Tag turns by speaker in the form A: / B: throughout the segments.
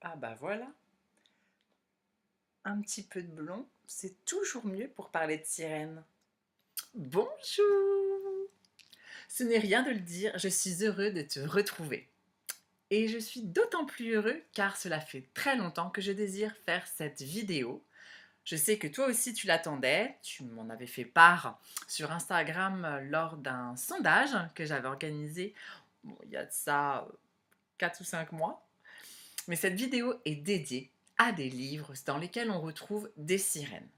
A: Ah bah voilà, un petit peu de blond, c'est toujours mieux pour parler de sirène. Bonjour! Ce n'est rien de le dire, je suis heureux de te retrouver. Et je suis d'autant plus heureux car cela fait très longtemps que je désire faire cette vidéo. Je sais que toi aussi tu l'attendais, tu m'en avais fait part sur Instagram lors d'un sondage que j'avais organisé il y a de ça 4 ou 5 mois. Mais cette vidéo est dédiée à des livres dans lesquels on retrouve des sirènes.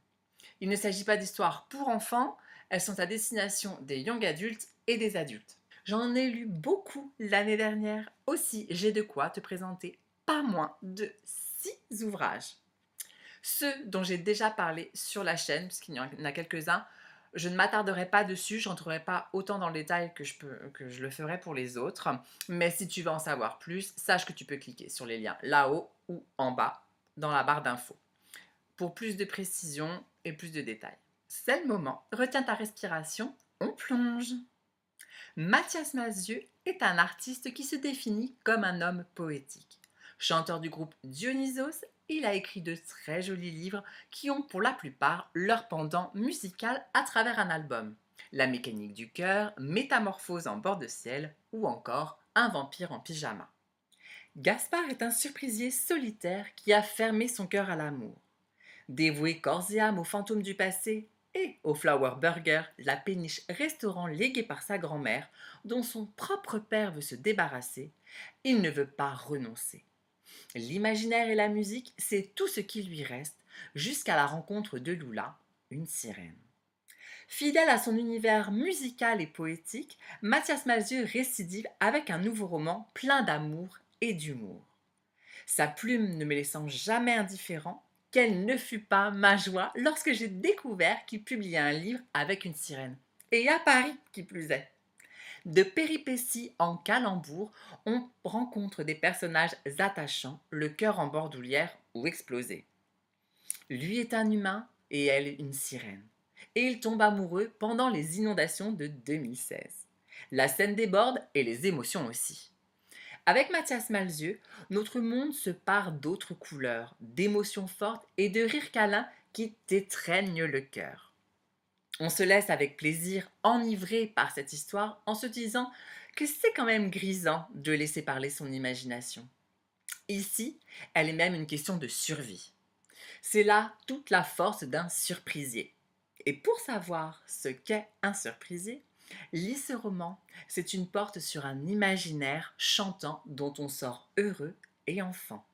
A: Il ne s'agit pas d'histoires pour enfants, elles sont à destination des young adultes et des adultes. J'en ai lu beaucoup l'année dernière aussi, j'ai de quoi te présenter pas moins de 6 ouvrages. Ceux dont j'ai déjà parlé sur la chaîne, puisqu'il y en a quelques-uns, je ne m'attarderai pas dessus, je n'entrerai pas autant dans le détail que je le ferai pour les autres. Mais si tu veux en savoir plus, sache que tu peux cliquer sur les liens là-haut ou en bas dans la barre d'infos pour plus de précision et plus de détails. C'est le moment, retiens ta respiration, on plonge. Mathias Malzieu est un artiste qui se définit comme un homme poétique. Chanteur du groupe Dionysos, il a écrit de très jolis livres qui ont pour la plupart leur pendant musical à travers un album. La mécanique du cœur, Métamorphose en bord de ciel ou encore Un vampire en pyjama. Gaspard est un surprisier solitaire qui a fermé son cœur à l'amour. Dévoué corps et âme aux fantômes du passé et au Flower Burger, la péniche restaurant légué par sa grand-mère, dont son propre père veut se débarrasser, il ne veut pas renoncer. L'imaginaire et la musique, c'est tout ce qui lui reste, jusqu'à la rencontre de Lula, une sirène. Fidèle à son univers musical et poétique, Mathias Malzieu récidive avec un nouveau roman plein d'amour et d'humour. Sa plume ne me laissant jamais indifférent, quelle ne fut pas ma joie lorsque j'ai découvert qu'il publiait un livre avec une sirène. Et à Paris, qui plus est. De péripéties en calembour, on rencontre des personnages attachants, le cœur en bordoulière ou explosé. Lui est un humain et elle une sirène. Et ils tombent amoureux pendant les inondations de 2016. La scène déborde et les émotions aussi. Avec Mathias Malzieu, notre monde se pare d'autres couleurs, d'émotions fortes et de rires câlins qui t'étreignent le cœur. On se laisse avec plaisir enivrer par cette histoire en se disant que c'est quand même grisant de laisser parler son imagination. Ici, elle est même une question de survie. C'est là toute la force d'un surprisier. Et pour savoir ce qu'est un surprisier, lis ce roman, c'est une porte sur un imaginaire chantant dont on sort heureux et enfant.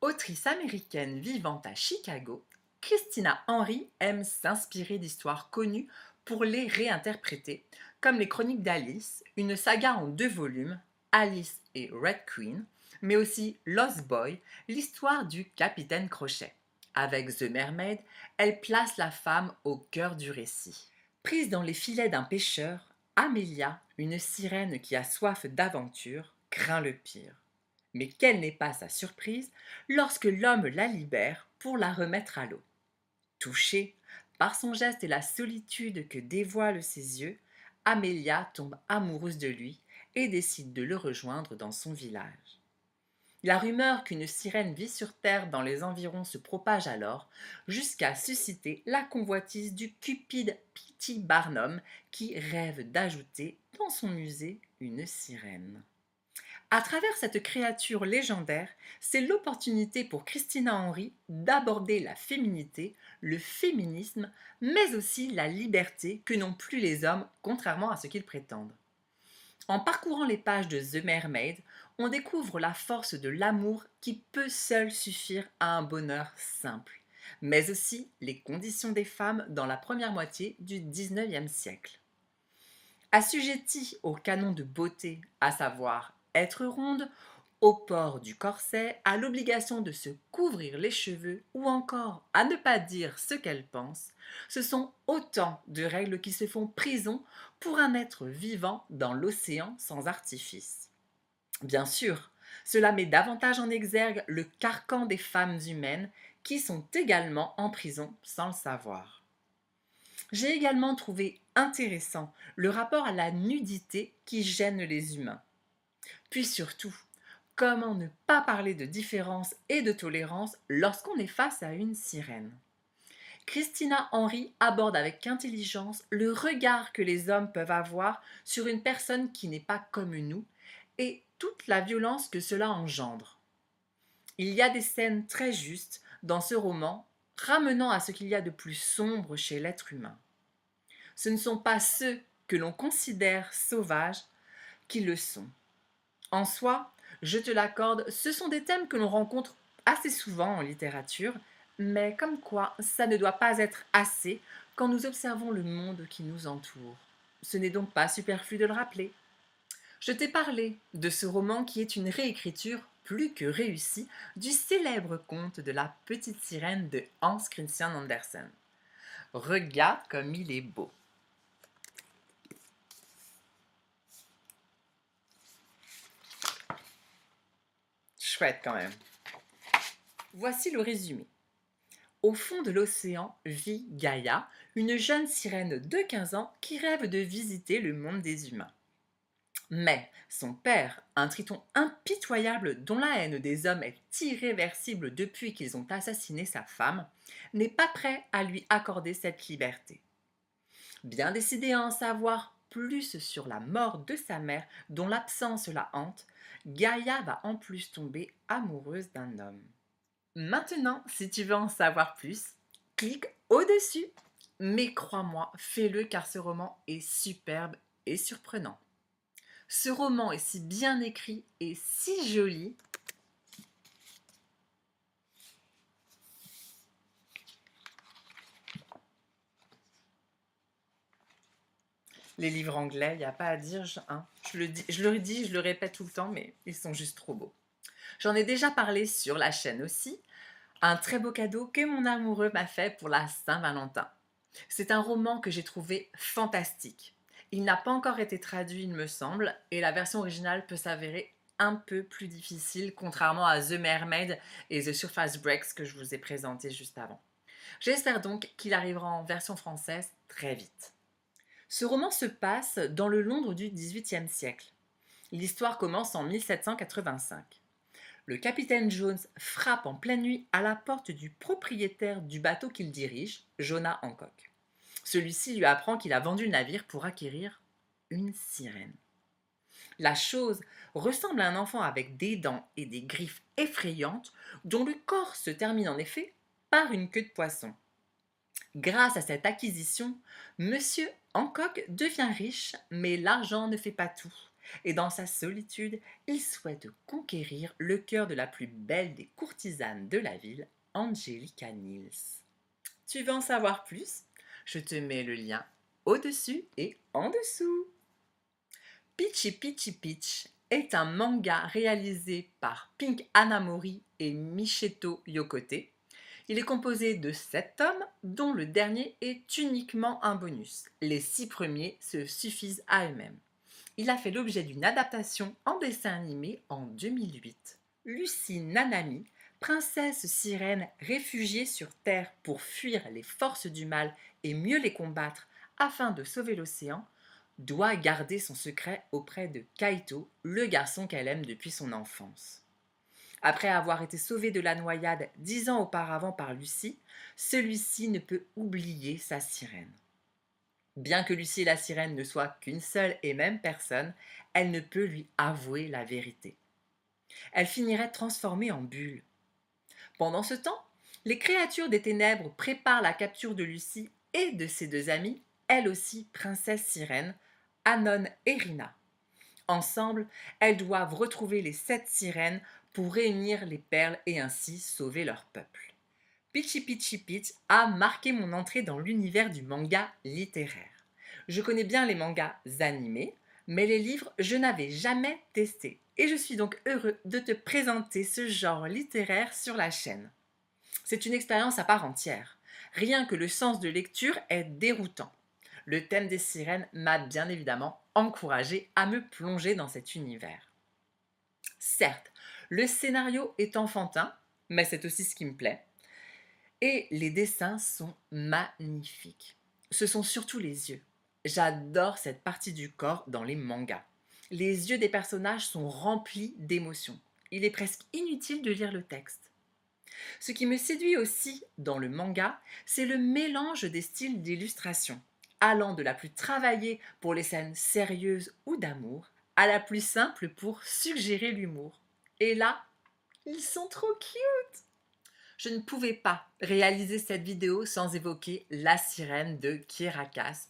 A: Autrice américaine vivant à Chicago, Christina Henry aime s'inspirer d'histoires connues pour les réinterpréter, comme les Chroniques d'Alice, une saga en 2 volumes, Alice et Red Queen, mais aussi Lost Boy, l'histoire du capitaine Crochet. Avec The Mermaid, elle place la femme au cœur du récit. Prise dans les filets d'un pêcheur, Amelia, une sirène qui a soif d'aventure, craint le pire. Mais quelle n'est pas sa surprise lorsque l'homme la libère pour la remettre à l'eau. Touchée par son geste et la solitude que dévoilent ses yeux, Amelia tombe amoureuse de lui et décide de le rejoindre dans son village. La rumeur qu'une sirène vit sur Terre dans les environs se propage alors, jusqu'à susciter la convoitise du cupide P.T. Barnum qui rêve d'ajouter dans son musée une sirène. À travers cette créature légendaire, c'est l'opportunité pour Christina Henry d'aborder la féminité, le féminisme, mais aussi la liberté que n'ont plus les hommes, contrairement à ce qu'ils prétendent. En parcourant les pages de The Mermaid, on découvre la force de l'amour qui peut seul suffire à un bonheur simple, mais aussi les conditions des femmes dans la première moitié du XIXe siècle. Assujetties au canon de beauté, à savoir être ronde, au port du corset, à l'obligation de se couvrir les cheveux ou encore à ne pas dire ce qu'elle pense, ce sont autant de règles qui se font prison pour un être vivant dans l'océan sans artifice. Bien sûr, cela met davantage en exergue le carcan des femmes humaines qui sont également en prison sans le savoir. J'ai également trouvé intéressant le rapport à la nudité qui gêne les humains. Puis surtout, Comment ne pas parler de différence et de tolérance lorsqu'on est face à une sirène? Christina Henry aborde avec intelligence le regard que les hommes peuvent avoir sur une personne qui n'est pas comme nous et toute la violence que cela engendre. Il y a des scènes très justes dans ce roman, ramenant à ce qu'il y a de plus sombre chez l'être humain. Ce ne sont pas ceux que l'on considère sauvages qui le sont. En soi, je te l'accorde, ce sont des thèmes que l'on rencontre assez souvent en littérature, mais comme quoi ça ne doit pas être assez quand nous observons le monde qui nous entoure. Ce n'est donc pas superflu de le rappeler. Je t'ai parlé de ce roman qui est une réécriture plus que réussie du célèbre conte de la petite sirène de Hans Christian Andersen. Regarde comme il est beau. Chouette quand même. Voici le résumé. Au fond de l'océan vit Gaïa, une jeune sirène de 15 ans qui rêve de visiter le monde des humains. Mais son père, un triton impitoyable dont la haine des hommes est irréversible depuis qu'ils ont assassiné sa femme, n'est pas prêt à lui accorder cette liberté. Bien décidé à en savoir plus sur la mort de sa mère dont l'absence la hante, Gaïa va en plus tomber amoureuse d'un homme. Maintenant, si tu veux en savoir plus, clique au-dessus. Mais crois-moi, fais-le car ce roman est superbe et surprenant. Ce roman est si bien écrit et si joli. Les livres anglais, il n'y a pas à dire, je le dis, je le répète tout le temps, mais ils sont juste trop beaux. J'en ai déjà parlé sur la chaîne aussi. Un très beau cadeau que mon amoureux m'a fait pour la Saint-Valentin. C'est un roman que j'ai trouvé fantastique. Il n'a pas encore été traduit, il me semble, et la version originale peut s'avérer un peu plus difficile, contrairement à The Mermaid et The Surface Breaks que je vous ai présenté juste avant. J'espère donc qu'il arrivera en version française très vite. Ce roman se passe dans le Londres du XVIIIe siècle. L'histoire commence en 1785. Le capitaine Jones frappe en pleine nuit à la porte du propriétaire du bateau qu'il dirige, Jonah Hancock. Celui-ci lui apprend qu'il a vendu le navire pour acquérir une sirène. La chose ressemble à un enfant avec des dents et des griffes effrayantes, dont le corps se termine en effet par une queue de poisson. Grâce à cette acquisition, Monsieur Hancock devient riche, mais l'argent ne fait pas tout. Et dans sa solitude, il souhaite conquérir le cœur de la plus belle des courtisanes de la ville, Angelica Niels. Tu veux en savoir plus? Je te mets le lien au-dessus et en dessous. Peachy Peachy Peach est un manga réalisé par Pink Hanamori et Micheto Yokote. Il est composé de 7 tomes, dont le dernier est uniquement un bonus. Les 6 premiers se suffisent à eux-mêmes. Il a fait l'objet d'une adaptation en dessin animé en 2008. Lucie Nanami, princesse sirène réfugiée sur Terre pour fuir les forces du mal et mieux les combattre afin de sauver l'océan, doit garder son secret auprès de Kaito, le garçon qu'elle aime depuis son enfance. Après avoir été sauvé de la noyade 10 ans auparavant par Lucie, celui-ci ne peut oublier sa sirène. Bien que Lucie et la sirène ne soient qu'une seule et même personne, elle ne peut lui avouer la vérité. Elle finirait transformée en bulle. Pendant ce temps, les créatures des ténèbres préparent la capture de Lucie et de ses deux amies, elles aussi princesses sirènes, Anon et Rina. Ensemble, elles doivent retrouver les 7 sirènes pour réunir les perles et ainsi sauver leur peuple. Peachy Peachy Peach a marqué mon entrée dans l'univers du manga littéraire. Je connais bien les mangas animés, mais les livres, je n'avais jamais testé. Et je suis donc heureux de te présenter ce genre littéraire sur la chaîne. C'est une expérience à part entière. Rien que le sens de lecture est déroutant. Le thème des sirènes m'a bien évidemment encouragé à me plonger dans cet univers. Certes, le scénario est enfantin, mais c'est aussi ce qui me plaît. Et les dessins sont magnifiques. Ce sont surtout les yeux. J'adore cette partie du corps dans les mangas. Les yeux des personnages sont remplis d'émotions. Il est presque inutile de lire le texte. Ce qui me séduit aussi dans le manga, c'est le mélange des styles d'illustration, allant de la plus travaillée pour les scènes sérieuses ou d'amour, à la plus simple pour suggérer l'humour. Et là, ils sont trop cute! Je ne pouvais pas réaliser cette vidéo sans évoquer La Sirène de Kirakas,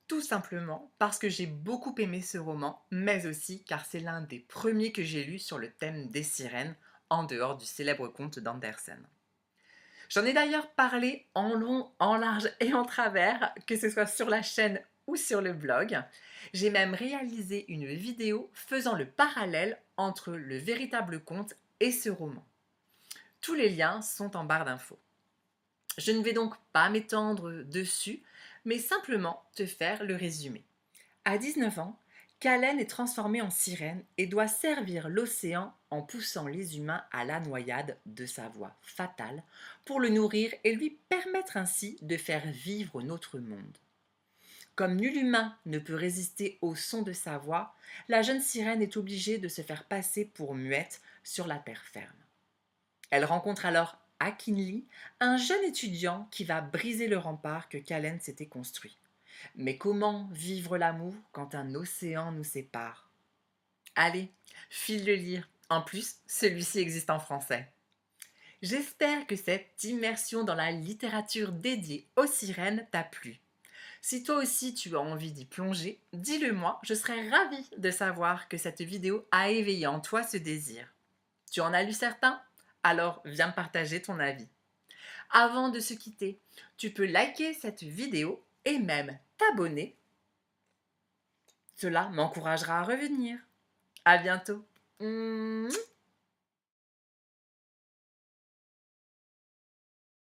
A: tout simplement parce que j'ai beaucoup aimé ce roman, mais aussi car c'est l'un des premiers que j'ai lu sur le thème des sirènes, en dehors du célèbre conte d'Andersen. J'en ai d'ailleurs parlé en long, en large et en travers, que ce soit sur la chaîne ou sur le blog. J'ai même réalisé une vidéo faisant le parallèle entre le véritable conte et ce roman. Tous les liens sont en barre d'infos. Je ne vais donc pas m'étendre dessus, mais simplement te faire le résumé. À 19 ans, Kalen est transformée en sirène et doit servir l'océan en poussant les humains à la noyade de sa voix fatale pour le nourrir et lui permettre ainsi de faire vivre notre monde. Comme nul humain ne peut résister au son de sa voix, la jeune sirène est obligée de se faire passer pour muette sur la terre ferme. Elle rencontre alors Akinli, un jeune étudiant qui va briser le rempart que Kalen s'était construit. Mais comment vivre l'amour quand un océan nous sépare? Allez, file le lire. En plus, celui-ci existe en français. J'espère que cette immersion dans la littérature dédiée aux sirènes t'a plu. Si toi aussi tu as envie d'y plonger, dis-le moi, je serais ravie de savoir que cette vidéo a éveillé en toi ce désir. Tu en as lu certains? Alors viens me partager ton avis. Avant de se quitter, tu peux liker cette vidéo et même t'abonner. Cela m'encouragera à revenir. À bientôt.